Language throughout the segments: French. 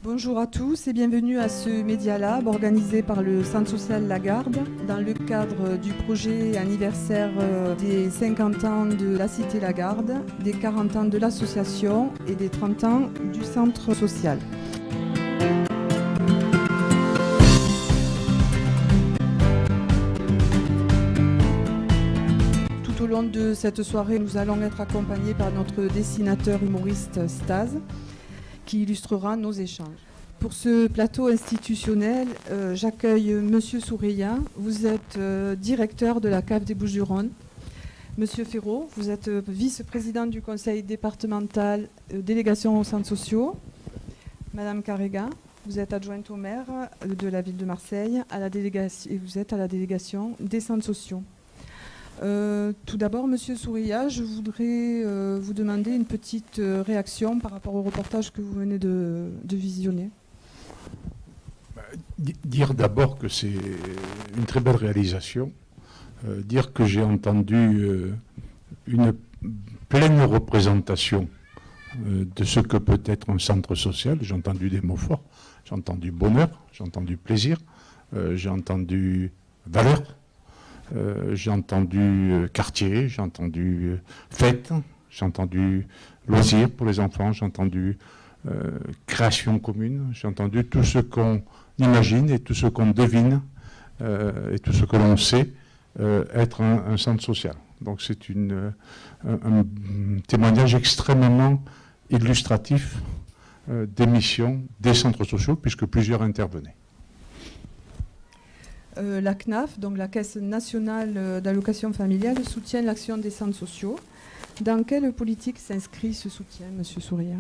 Bonjour à tous et bienvenue à ce Media Lab organisé par le Centre social La Garde dans le cadre du projet anniversaire des 50 ans de la Cité La Garde, des 40 ans de l'association et des 30 ans du centre social. Tout au long de cette soirée, nous allons être accompagnés par notre dessinateur humoriste Staz, qui illustrera nos échanges. Pour ce plateau institutionnel, j'accueille Monsieur Soureya. Vous êtes directeur de la CAF des Bouches-du-Rhône. Monsieur Ferraud, vous êtes vice-président du conseil départemental, délégation aux centres sociaux. Madame Carrega, vous êtes adjointe au maire de la ville de Marseille et vous êtes à la délégation des centres sociaux. Tout d'abord, Monsieur Soureya, je voudrais vous demander une petite réaction par rapport au reportage que vous venez de visionner. Dire d'abord que c'est une très belle réalisation, dire que j'ai entendu une pleine représentation de ce que peut être un centre social. J'ai entendu des mots forts, j'ai entendu bonheur, j'ai entendu plaisir, j'ai entendu valeur. J'ai entendu quartier, j'ai entendu fête, j'ai entendu loisirs pour les enfants, j'ai entendu création commune, j'ai entendu tout ce qu'on imagine et tout ce qu'on devine et tout ce que l'on sait être un centre social. Donc c'est un témoignage extrêmement illustratif des missions des centres sociaux puisque plusieurs intervenaient. La CNAF, donc la Caisse nationale d'allocation familiale, soutient l'action des centres sociaux. Dans quelle politique s'inscrit ce soutien, Monsieur Soureya ?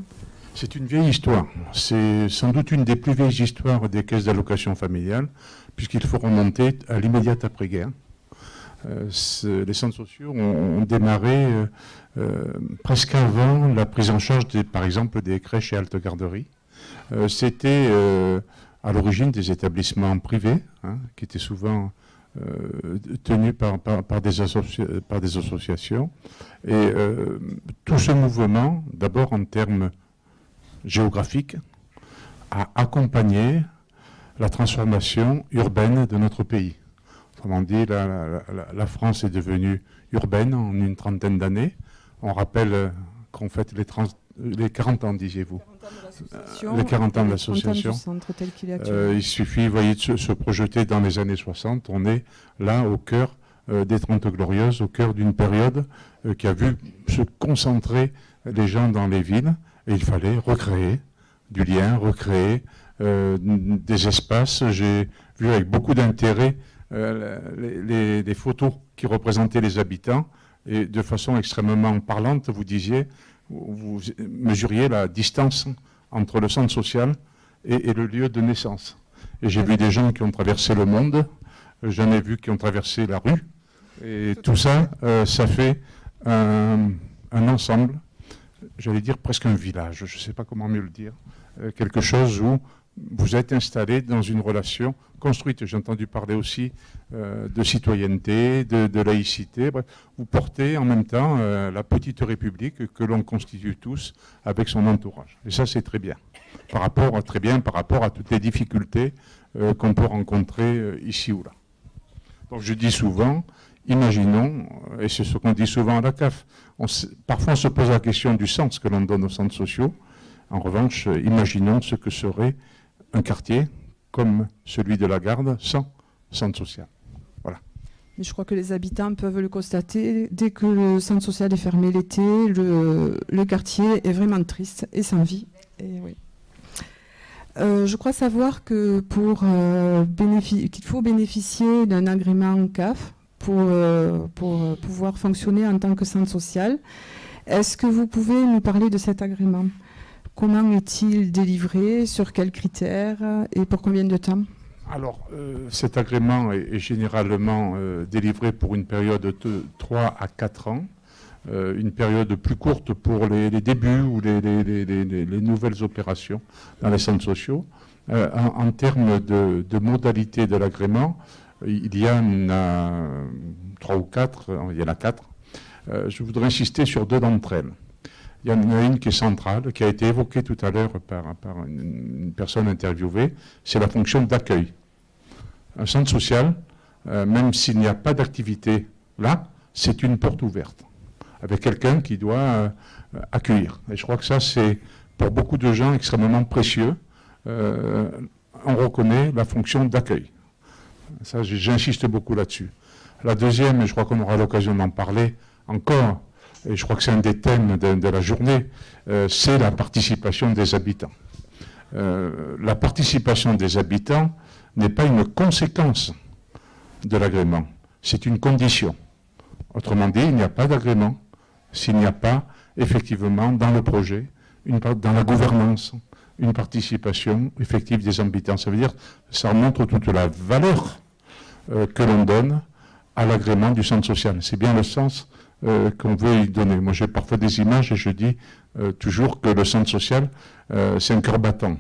C'est une vieille histoire. C'est sans doute une des plus vieilles histoires des caisses d'allocation familiale, puisqu'il faut remonter à l'immédiate après-guerre. Les centres sociaux ont démarré presque avant la prise en charge, par exemple, des crèches et haltes garderies. C'était à l'origine des établissements privés, qui étaient souvent tenus par des associations. Et tout ce mouvement, d'abord en termes géographiques, a accompagné la transformation urbaine de notre pays. Autrement dit, la France est devenue urbaine en une trentaine d'années. On rappelle qu'on fête les 40 ans, disiez-vous. Les 40 ans de l'association. Il suffit, vous voyez, de se projeter dans les années 60. On est là au cœur des 30 Glorieuses, au cœur d'une période qui a vu se concentrer les gens dans les villes. Et il fallait recréer du lien, recréer des espaces. J'ai vu avec beaucoup d'intérêt les photos qui représentaient les habitants. Et de façon extrêmement parlante, vous mesuriez la distance entre le centre social et le lieu de naissance. Et j'ai vu des gens qui ont traversé le monde, j'en ai vu qui ont traversé la rue, et tout ça, ça fait un ensemble, j'allais dire presque un village, je ne sais pas comment mieux le dire, quelque chose où vous êtes installé dans une relation construite. J'ai entendu parler aussi de citoyenneté, de laïcité. Bref, vous portez en même temps la petite république que l'on constitue tous avec son entourage. Et ça, c'est très bien. Par rapport à toutes les difficultés qu'on peut rencontrer ici ou là. Donc je dis souvent, imaginons, et c'est ce qu'on dit souvent à la CAF, parfois on se pose la question du sens que l'on donne aux centres sociaux. En revanche, imaginons ce que serait un quartier comme celui de la Garde sans centre social. Voilà. Mais je crois que les habitants peuvent le constater. Dès que le centre social est fermé l'été, le quartier est vraiment triste et sans vie. Et oui. Je crois savoir que qu'il faut bénéficier d'un agrément CAF pour pouvoir fonctionner en tant que centre social. Est-ce que vous pouvez nous parler de cet agrément ? Comment est-il délivré? Sur quels critères? Et pour combien de temps? Alors, cet agrément est généralement délivré pour une période de 3 à 4 ans. Une période plus courte pour les débuts ou les nouvelles opérations dans les centres sociaux. En termes de modalités de l'agrément, il y en a 3 ou 4, il y en a 4. Je voudrais insister sur 2 d'entre elles. Il y en a une qui est centrale, qui a été évoquée tout à l'heure par une personne interviewée, c'est la fonction d'accueil. Un centre social, même s'il n'y a pas d'activité là, c'est une porte ouverte, avec quelqu'un qui doit accueillir. Et je crois que ça, c'est pour beaucoup de gens extrêmement précieux. On reconnaît la fonction d'accueil. Ça, j'insiste beaucoup là-dessus. La deuxième, et je crois qu'on aura l'occasion d'en parler encore, et je crois que c'est un des thèmes de la journée, c'est la participation des habitants. La participation des habitants n'est pas une conséquence de l'agrément, c'est une condition. Autrement dit, il n'y a pas d'agrément s'il n'y a pas, effectivement, dans le projet, dans la gouvernance, une participation effective des habitants. Ça veut dire, ça montre toute la valeur que l'on donne à l'agrément du centre social. C'est bien le sens qu'on veut y donner. Moi, j'ai parfois des images et je dis toujours que le centre social, c'est un cœur battant.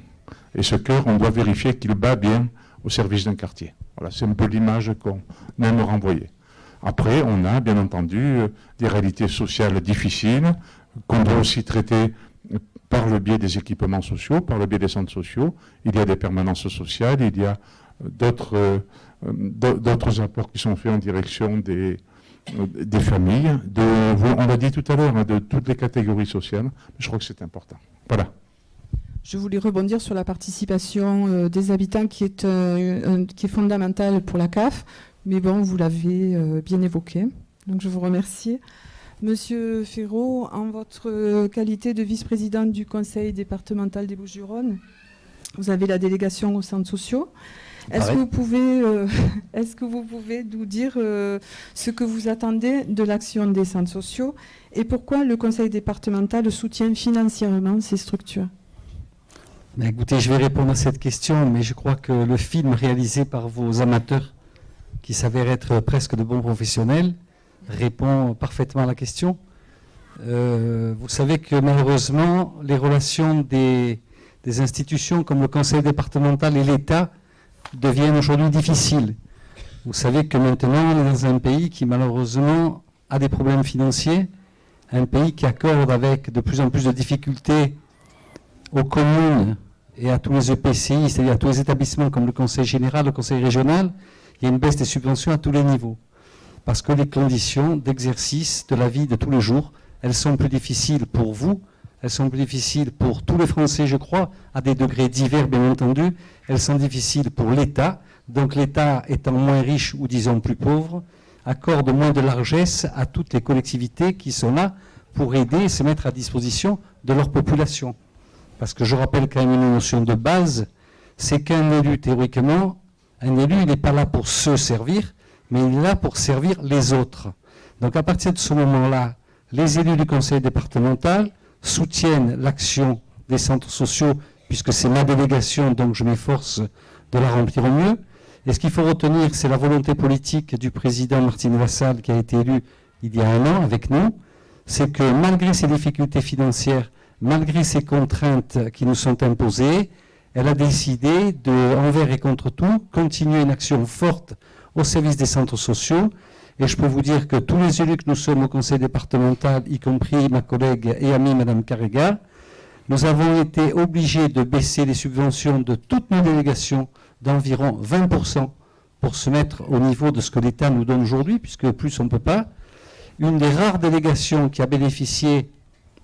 Et ce cœur, on doit vérifier qu'il bat bien au service d'un quartier. Voilà, c'est un peu l'image qu'on aime renvoyer. Après, on a, bien entendu, des réalités sociales difficiles qu'on doit aussi traiter par le biais des équipements sociaux, par le biais des centres sociaux. Il y a des permanences sociales, il y a d'autres apports qui sont faits en direction des familles, on l'a dit tout à l'heure, de toutes les catégories sociales. Je crois que c'est important. Voilà. Je voulais rebondir sur la participation des habitants qui est fondamentale pour la CAF, mais bon, vous l'avez bien évoqué, donc je vous remercie. Monsieur Ferraud, en votre qualité de vice-présidente du conseil départemental des Bouches-du-Rhône, vous avez la délégation aux centres sociaux. Est-ce que vous pouvez nous dire ce que vous attendez de l'action des centres sociaux et pourquoi le conseil départemental soutient financièrement ces structures? Écoutez, je vais répondre à cette question, mais je crois que le film réalisé par vos amateurs, qui s'avèrent être presque de bons professionnels, répond parfaitement à la question. Vous savez que malheureusement, les relations des institutions comme le conseil départemental et l'État deviennent aujourd'hui difficiles. Vous savez que maintenant, on est dans un pays qui malheureusement a des problèmes financiers, un pays qui accorde avec de plus en plus de difficultés aux communes et à tous les EPCI, c'est-à-dire à tous les établissements comme le conseil général, le conseil régional, il y a une baisse des subventions à tous les niveaux. Parce que les conditions d'exercice de la vie de tous les jours, elles sont plus difficiles pour vous, elles sont plus difficiles pour tous les Français, je crois, à des degrés divers, bien entendu. Elles sont difficiles pour l'État. Donc l'État, étant moins riche ou disons plus pauvre, accorde moins de largesse à toutes les collectivités qui sont là pour aider et se mettre à disposition de leur population. Parce que je rappelle quand même une notion de base, c'est qu'un élu, théoriquement, un élu, il n'est pas là pour se servir, mais il est là pour servir les autres. Donc à partir de ce moment-là, les élus du conseil départemental soutiennent l'action des centres sociaux, puisque c'est ma délégation, donc je m'efforce de la remplir au mieux. Et ce qu'il faut retenir, c'est la volonté politique du président Martine Vassal, qui a été élu il y a 1 an avec nous, c'est que malgré ces difficultés financières, malgré ces contraintes qui nous sont imposées, elle a décidé de, envers et contre tout, continuer une action forte au service des centres sociaux. Et je peux vous dire que tous les élus que nous sommes au conseil départemental, y compris ma collègue et amie Madame Carrega, nous avons été obligés de baisser les subventions de toutes nos délégations d'environ 20% pour se mettre au niveau de ce que l'État nous donne aujourd'hui, puisque plus on ne peut pas. Une des rares délégations qui a bénéficié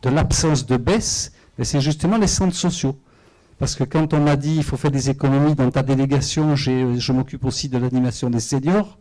de l'absence de baisse, c'est justement les centres sociaux. Parce que quand on m'a dit il faut faire des économies dans ta délégation, je m'occupe aussi de l'animation des seniors.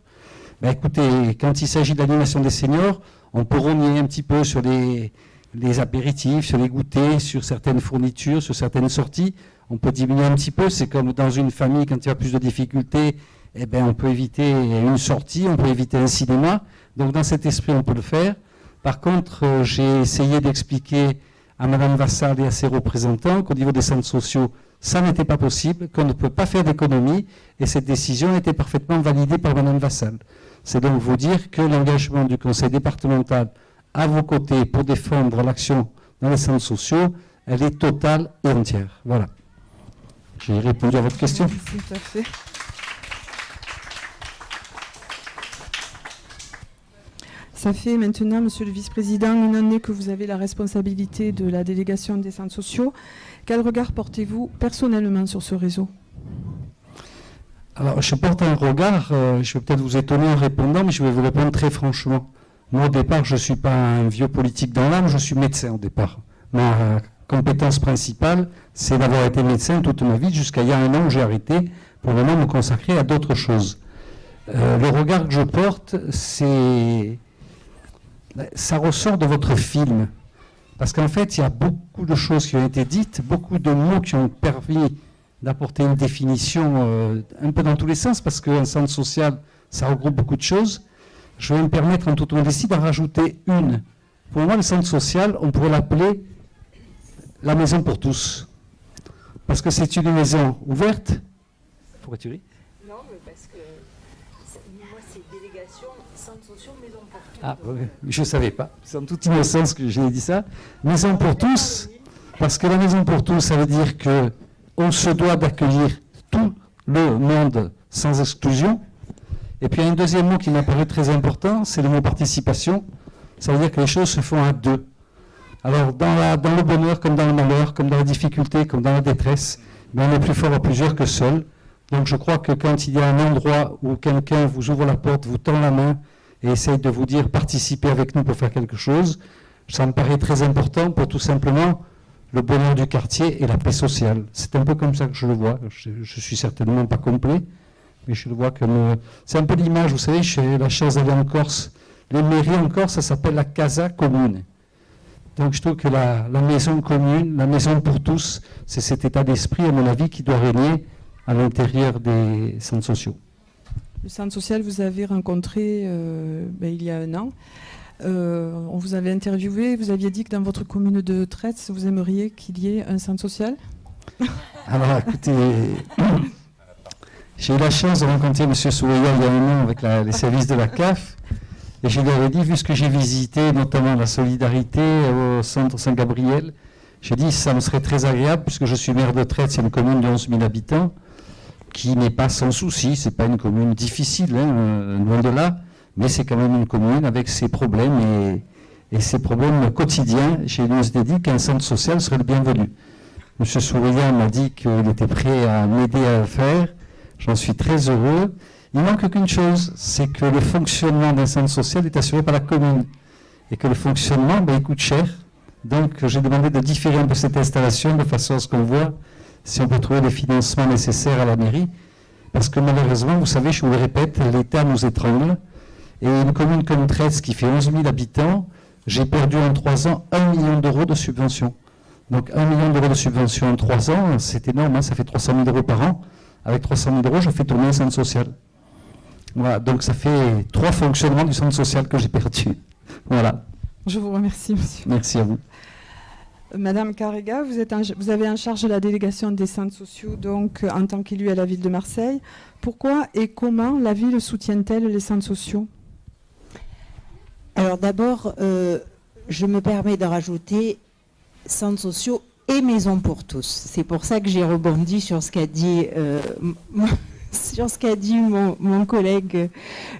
Ben écoutez, quand il s'agit de l'animation des seniors, on peut rogner un petit peu sur les apéritifs, sur les goûters, sur certaines fournitures, sur certaines sorties. On peut diminuer un petit peu. C'est comme dans une famille, quand il y a plus de difficultés, eh ben on peut éviter une sortie, on peut éviter un cinéma. Donc dans cet esprit, on peut le faire. Par contre, j'ai essayé d'expliquer à Mme Vassal et à ses représentants qu'au niveau des centres sociaux, ça n'était pas possible, qu'on ne peut pas faire d'économie, et cette décision a été parfaitement validée par Mme Vassal. C'est donc vous dire que l'engagement du conseil départemental à vos côtés pour défendre l'action dans les centres sociaux, elle est totale et entière. Voilà. J'ai répondu à votre question. Merci, tout à fait. Ça fait maintenant, Monsieur le Vice-président, une année que vous avez la responsabilité de la délégation des centres sociaux. Quel regard portez-vous personnellement sur ce réseau? Alors, je porte un regard, je vais peut-être vous étonner en répondant, mais je vais vous répondre très franchement. Moi, au départ, je ne suis pas un vieux politique dans l'âme, je suis médecin au départ. Ma compétence principale, c'est d'avoir été médecin toute ma vie, jusqu'à il y a un an où j'ai arrêté pour vraiment me consacrer à d'autres choses. Le regard que je porte, ça ressort de votre film. Parce qu'en fait, il y a beaucoup de choses qui ont été dites, beaucoup de mots qui ont permis d'apporter une définition un peu dans tous les sens, parce qu'un centre social, ça regroupe beaucoup de choses. Je vais me permettre en toute modestie d'en rajouter une. Pour moi, le centre social, on pourrait l'appeler la maison pour tous. Parce que c'est une maison ouverte. Pourquoi tu ris? Non, mais parce que moi, c'est délégation, centre sociaux, maison pour tous. Ah, oui, je ne savais pas. C'est en toute innocence que j'ai dit ça. Maison pour tous, parce que la maison pour tous, ça veut dire qu'on se doit d'accueillir tout le monde sans exclusion. Et puis il y a un deuxième mot qui m'apparaît très important, c'est le mot participation. Ça veut dire que les choses se font à deux. Alors dans le bonheur, comme dans le malheur, comme dans la difficulté, comme dans la détresse, mais on est plus fort à plusieurs que seul. Donc je crois que quand il y a un endroit où quelqu'un vous ouvre la porte, vous tend la main et essaye de vous dire participez avec nous pour faire quelque chose, ça me paraît très important pour tout simplement le bonheur du quartier et la paix sociale. C'est un peu comme ça que je le vois. Je suis certainement pas complet, mais je le vois comme... C'est un peu l'image, vous savez, j'ai la chance d'aller en Corse. Les mairies en Corse, ça s'appelle la Casa Commune. Donc je trouve que la maison commune, la maison pour tous, c'est cet état d'esprit, à mon avis, qui doit régner à l'intérieur des centres sociaux. Le centre social, vous avez rencontré il y a un an. On vous avait interviewé, vous aviez dit que dans votre commune de Tretz, vous aimeriez qu'il y ait un centre social. Alors écoutez, j'ai eu la chance de rencontrer M. Soureya il y a un an avec les services de la CAF. Et je lui avais dit, vu ce que j'ai visité, notamment la solidarité au centre Saint-Gabriel, j'ai dit ça me serait très agréable, puisque je suis maire de Tretz, c'est une commune de 11 000 habitants, qui n'est pas sans souci, c'est pas une commune difficile, loin de là, mais c'est quand même une commune avec ses problèmes et ses problèmes quotidiens. J'ai nous dit qu'un centre social serait le bienvenu. M. Soureya m'a dit qu'il était prêt à m'aider à le faire, j'en suis très heureux. Il manque qu'une chose, c'est que le fonctionnement d'un centre social est assuré par la commune. Et que le fonctionnement, il coûte cher. Donc j'ai demandé de différer un peu cette installation de façon à ce qu'on voit si on peut trouver les financements nécessaires à la mairie. Parce que malheureusement, vous savez, je vous le répète, l'État nous étrangle. Et une commune comme Tretz qui fait 11 000 habitants, j'ai perdu en 3 ans 1 million d'euros de subvention. Donc 1 million d'euros de subvention en 3 ans, c'est énorme, ça fait 300 000 euros par an. Avec 300 000 euros, je fais tourner un centre social. Voilà, donc ça fait 3 fonctionnements du centre social que j'ai perdu. Voilà. Je vous remercie, monsieur. Merci à vous. Madame Carrega, vous avez en charge la délégation des centres sociaux, donc en tant qu'élue à la ville de Marseille. Pourquoi et comment la ville soutient-elle les centres sociaux? Alors d'abord, je me permets de rajouter centres sociaux et maisons pour tous. C'est pour ça que j'ai rebondi sur ce qu'a dit... sur ce qu'a dit mon collègue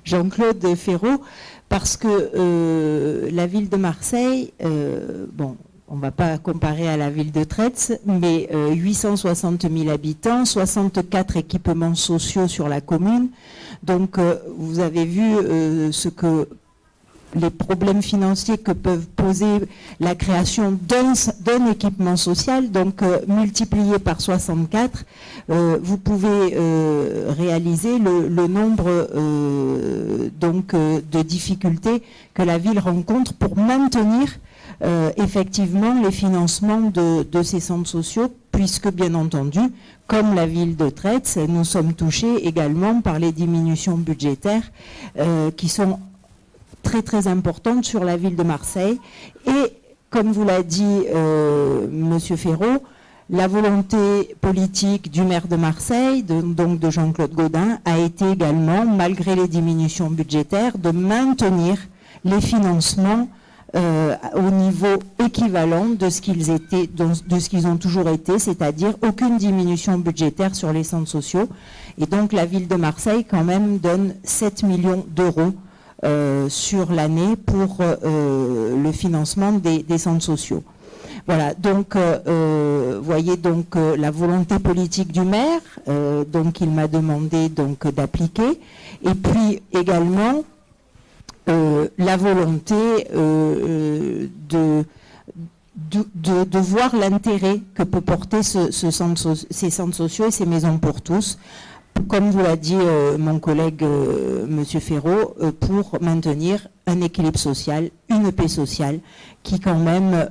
Jean-Claude Ferraud, parce que la ville de Marseille, on ne va pas comparer à la ville de Tretz, mais 860 000 habitants, 64 équipements sociaux sur la commune. Donc vous avez vu les problèmes financiers que peuvent poser la création d'un équipement social, donc multiplié par 64, vous pouvez réaliser le nombre de difficultés que la ville rencontre pour maintenir effectivement les financements de ces centres sociaux, puisque bien entendu, comme la ville de Tretz, nous sommes touchés également par les diminutions budgétaires qui sont très très importante sur la ville de Marseille. Et comme vous l'a dit Monsieur Ferraud, la volonté politique du maire de Marseille, donc de Jean-Claude Gaudin, a été également, malgré les diminutions budgétaires, de maintenir les financements au niveau équivalent de ce qu'ils étaient, de ce qu'ils ont toujours été, c'est-à-dire aucune diminution budgétaire sur les centres sociaux. Et donc la ville de Marseille quand même donne 7 millions d'euros sur l'année pour le financement des centres sociaux. Voilà, donc voyez donc la volonté politique du maire, donc il m'a demandé donc d'appliquer, et puis également la volonté de voir l'intérêt que peut porter ces centres sociaux et ces maisons pour tous, comme vous l'a dit mon collègue Monsieur Ferraud, pour maintenir un équilibre social, une paix sociale, qui quand même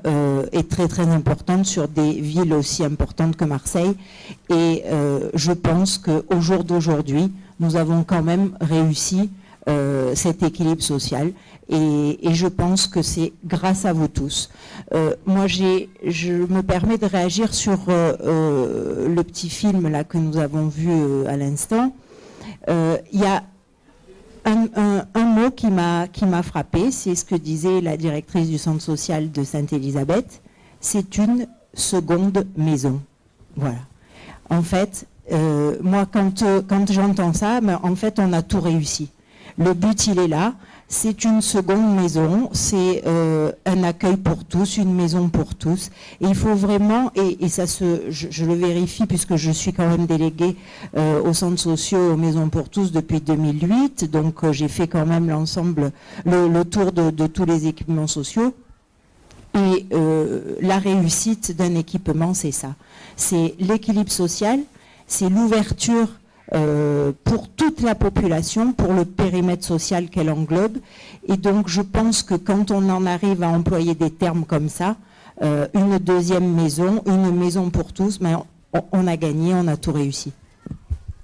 est très très importante sur des villes aussi importantes que Marseille. Et je pense qu'au jour d'aujourd'hui, nous avons quand même réussi cet équilibre social. Et je pense que c'est grâce à vous tous. Moi, je me permets de réagir sur le petit film là que nous avons vu à l'instant. Il y a un mot qui m'a frappé, c'est ce que disait la directrice du centre social de Sainte-Élisabeth. C'est une seconde maison. Voilà. En fait, moi, quand j'entends ça, ben, en fait, on a tout réussi. Le but, il est là. C'est une seconde maison, c'est un accueil pour tous, une maison pour tous. Et il faut vraiment, et ça je le vérifie puisque je suis quand même déléguée aux centres sociaux, aux maisons pour tous depuis 2008. Donc j'ai fait quand même l'ensemble, le tour de tous les équipements sociaux. Et la réussite d'un équipement, c'est ça. C'est l'équilibre social, c'est l'ouverture pour toute la population, pour le périmètre social qu'elle englobe. Et donc je pense que quand on en arrive à employer des termes comme ça, une deuxième maison, une maison pour tous, mais on a gagné, on a tout réussi.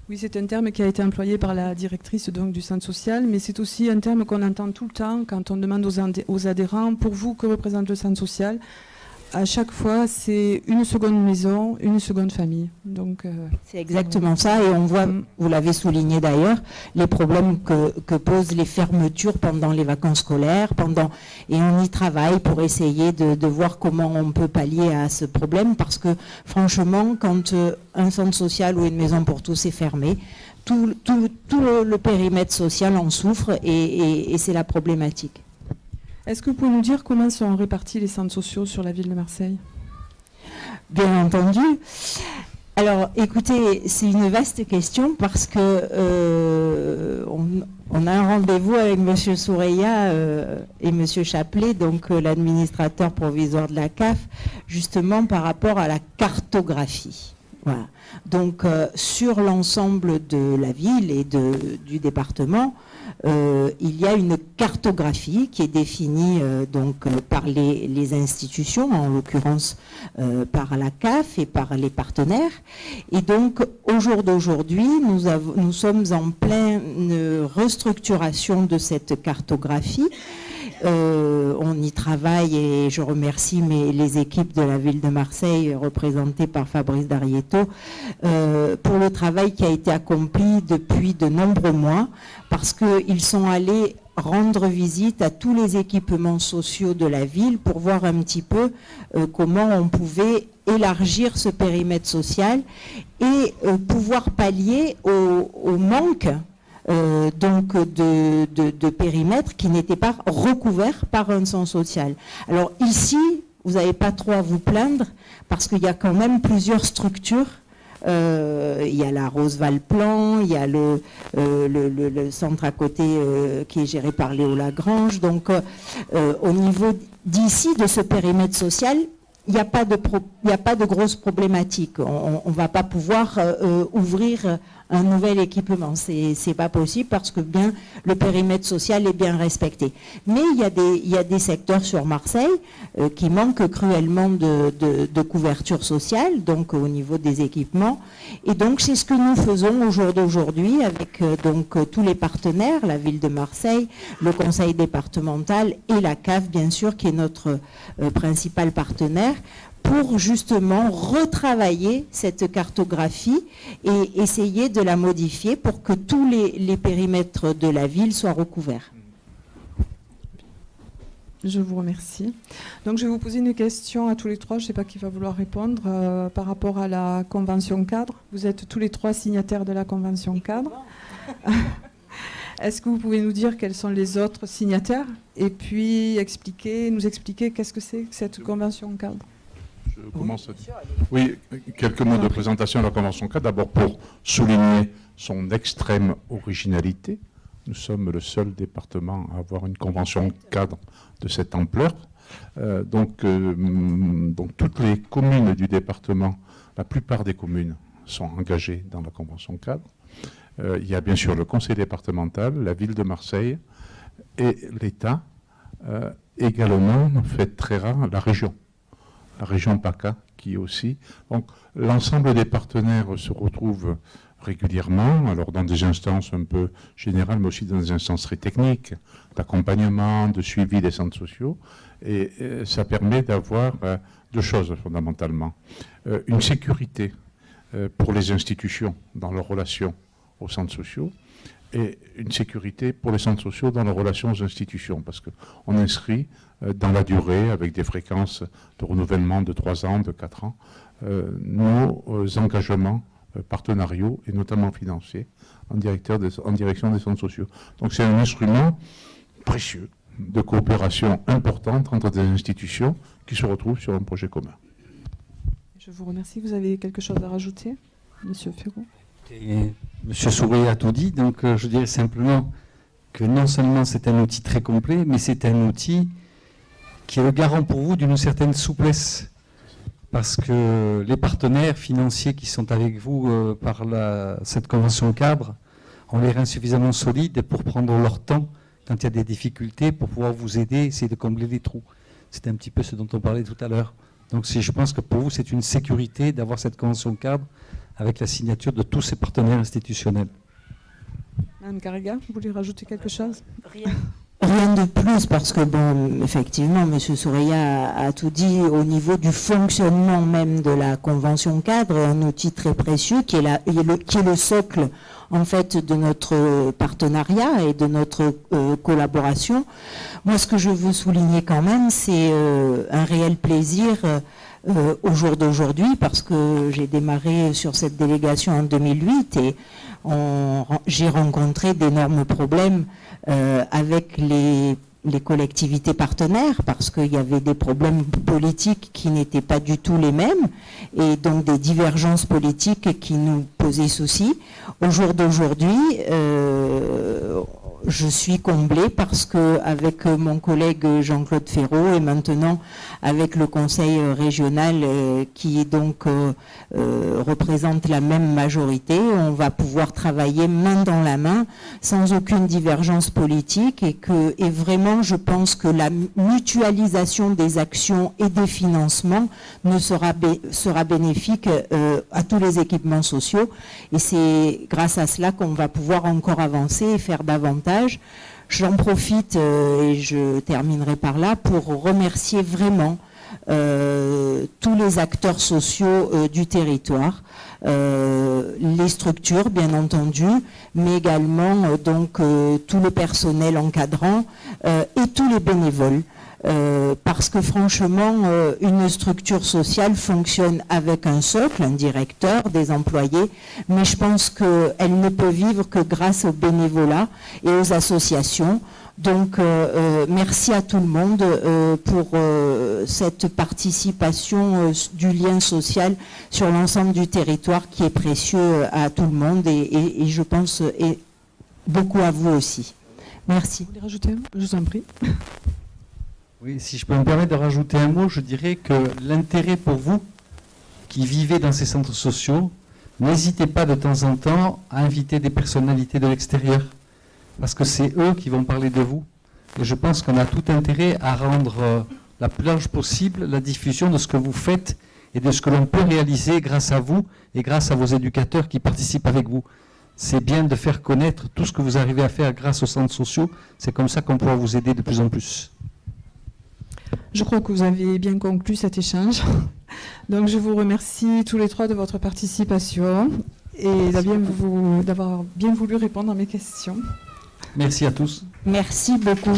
Oui, c'est un terme qui a été employé par la directrice donc, du centre social, mais c'est aussi un terme qu'on entend tout le temps quand on demande aux adhérents, pour vous, que représente le centre social ? À chaque fois, c'est une seconde maison, une seconde famille. Donc, c'est exactement ça, et on voit, vous l'avez souligné d'ailleurs, les problèmes que posent les fermetures pendant les vacances scolaires, et on y travaille pour essayer de voir comment on peut pallier à ce problème, parce que franchement, quand un centre social ou une maison pour tous est fermé, tout le périmètre social en souffre, et c'est la problématique. Est-ce que vous pouvez nous dire comment sont répartis les centres sociaux sur la ville de Marseille ? Bien entendu. Alors, écoutez, c'est une vaste question parce que on a un rendez-vous avec M. Soureya et M. Chaplet, donc l'administrateur provisoire de la CAF, justement par rapport à la cartographie. Voilà. Donc, sur l'ensemble de la ville et du département, il y a une cartographie qui est définie par les institutions, en l'occurrence par la CAF et par les partenaires. Et donc, au jour d'aujourd'hui, nous sommes en pleine restructuration de cette cartographie. On y travaille et je remercie les équipes de la ville de Marseille représentées par Fabrice D'Arietto pour le travail qui a été accompli depuis de nombreux mois, parce qu'ils sont allés rendre visite à tous les équipements sociaux de la ville pour voir un petit peu comment on pouvait élargir ce périmètre social et pouvoir pallier au manque de périmètres qui n'étaient pas recouverts par un centre social. Alors ici, vous n'avez pas trop à vous plaindre parce qu'il y a quand même plusieurs structures. Il y a la Roosevelt-Plan, il y a le centre à côté qui est géré par Léo Lagrange. Donc au niveau d'ici, de ce périmètre social, il n'y a pas de grosses problématiques. On ne va pas pouvoir ouvrir un nouvel équipement. C'est pas possible parce que bien le périmètre social est bien respecté. Mais il y a des secteurs sur Marseille qui manquent cruellement de couverture sociale, donc au niveau des équipements. Et donc c'est ce que nous faisons au jour d'aujourd'hui avec tous les partenaires, la ville de Marseille, le conseil départemental et la CAF bien sûr qui est notre principal partenaire, pour justement retravailler cette cartographie et essayer de la modifier pour que tous les périmètres de la ville soient recouverts. Je vous remercie. Donc je vais vous poser une question à tous les trois, je ne sais pas qui va vouloir répondre, par rapport à la convention cadre. Vous êtes tous les trois signataires de la convention cadre. Est-ce que vous pouvez nous dire quels sont les autres signataires et puis nous expliquer qu'est-ce que c'est que cette convention cadre? Je commence. Oui, quelques mots de présentation de la convention cadre. D'abord pour souligner son extrême originalité. Nous sommes le seul département à avoir une convention cadre de cette ampleur. Donc toutes les communes du département, la plupart des communes sont engagées dans la convention cadre. Il y a bien sûr le conseil départemental, la ville de Marseille et l'État. Également, fait très rare, la région PACA qui aussi. Donc l'ensemble des partenaires se retrouvent régulièrement, alors dans des instances un peu générales, mais aussi dans des instances très techniques, d'accompagnement, de suivi des centres sociaux. Et ça permet d'avoir deux choses fondamentalement. Une sécurité pour les institutions dans leurs relations aux centres sociaux et une sécurité pour les centres sociaux dans leurs relations aux institutions, parce qu'on inscrit dans la durée, avec des fréquences de renouvellement de 3 ans, de 4 ans, nos engagements partenariaux et notamment financiers en direction des centres sociaux. Donc c'est un instrument précieux de coopération importante entre des institutions qui se retrouvent sur un projet commun. Je vous remercie. Vous avez quelque chose à rajouter, Monsieur Ferraud? Monsieur Souris a tout dit, donc je dirais simplement que non seulement c'est un outil très complet, mais c'est un outil qui est le garant pour vous d'une certaine souplesse. Parce que les partenaires financiers qui sont avec vous par cette convention cadre ont les reins suffisamment solides pour prendre leur temps quand il y a des difficultés pour pouvoir vous aider, essayer de combler les trous. C'était un petit peu ce dont on parlait tout à l'heure. Donc je pense que pour vous, c'est une sécurité d'avoir cette convention cadre avec la signature de tous ces partenaires institutionnels. Madame Garriga, vous voulez rajouter quelque chose? Rien de plus, parce que, bon, effectivement, M. Soureya a tout dit au niveau du fonctionnement même de la convention cadre, un outil très précieux qui est le socle, en fait, de notre partenariat et de notre collaboration. Moi, ce que je veux souligner quand même, c'est un réel plaisir au jour d'aujourd'hui, parce que j'ai démarré sur cette délégation en 2008 et j'ai rencontré d'énormes problèmes avec les collectivités partenaires, parce qu'il y avait des problèmes politiques qui n'étaient pas du tout les mêmes, et donc des divergences politiques qui nous posaient souci. Au jour d'aujourd'hui, je suis comblée parce que avec mon collègue Jean-Claude Ferraud et maintenant avec le conseil régional qui donc représente la même majorité, on va pouvoir travailler main dans la main sans aucune divergence politique et vraiment je pense que la mutualisation des actions et des financements sera bénéfique à tous les équipements sociaux et c'est grâce à cela qu'on va pouvoir encore avancer et faire davantage. J'en profite et je terminerai par là pour remercier vraiment tous les acteurs sociaux du territoire, les structures bien entendu, mais également donc tout le personnel encadrant et tous les bénévoles. Parce que franchement, une structure sociale fonctionne avec un socle, un directeur, des employés, mais je pense qu'elle ne peut vivre que grâce au bénévolat et aux associations. Donc, merci à tout le monde pour cette participation du lien social sur l'ensemble du territoire qui est précieux à tout le monde et je pense et beaucoup à vous aussi. Merci. Vous voulez rajouter un mot? Je vous en prie. Oui, si je peux me permettre de rajouter un mot, je dirais que l'intérêt pour vous qui vivez dans ces centres sociaux, n'hésitez pas de temps en temps à inviter des personnalités de l'extérieur, parce que c'est eux qui vont parler de vous. Et je pense qu'on a tout intérêt à rendre la plus large possible la diffusion de ce que vous faites et de ce que l'on peut réaliser grâce à vous et grâce à vos éducateurs qui participent avec vous. C'est bien de faire connaître tout ce que vous arrivez à faire grâce aux centres sociaux. C'est comme ça qu'on pourra vous aider de plus en plus. Je crois que vous avez bien conclu cet échange. Donc je vous remercie tous les trois de votre participation et d'avoir bien voulu répondre à mes questions. Merci à tous. Merci beaucoup.